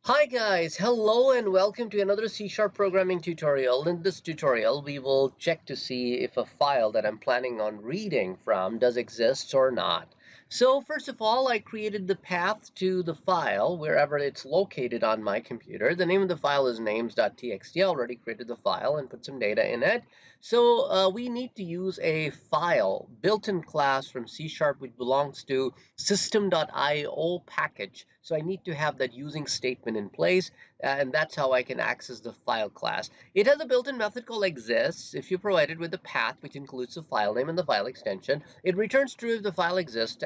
Hi guys, hello and welcome to another C# programming tutorial. In this tutorial, we will check to see if a file that I'm planning on reading from does exist or not. So first of all, I created the path to the file wherever it's located on my computer. The name of the file is names.txt. I already created the file and put some data in it. So we need to use a file built-in class from C# which belongs to system.io package. So I need to have that using statement in place, and that's how I can access the file class. It has a built-in method called exists. If you provide it with the path, which includes the file name and the file extension, it returns true if the file exists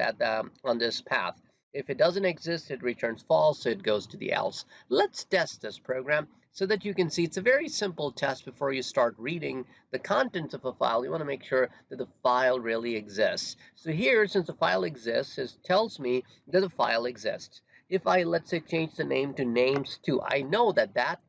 on this path. If it doesn't exist, it returns false, so it goes to the else. Let's test this program so that you can see it's a very simple test. Before you start reading the contents of a file, you want to make sure that the file really exists. So here, since the file exists, it tells me that the file exists. If I, let's say, change the name to names2, I know that that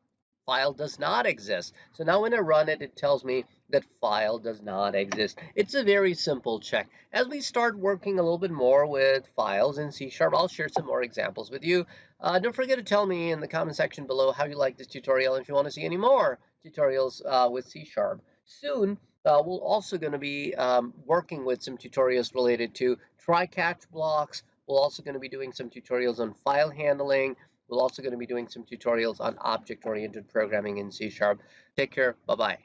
file does not exist. So now when I run it, it tells me that file does not exist. It's a very simple check. As we start working a little bit more with files in C#, I'll share some more examples with you. Don't forget to tell me in the comment section below how you like this tutorial and if you want to see any more tutorials with C#. Soon, we're also going to be working with some tutorials related to try-catch blocks. We're also going to be doing some tutorials on file handling. We're also going to be doing some tutorials on object-oriented programming in C#. Take care. Bye-bye.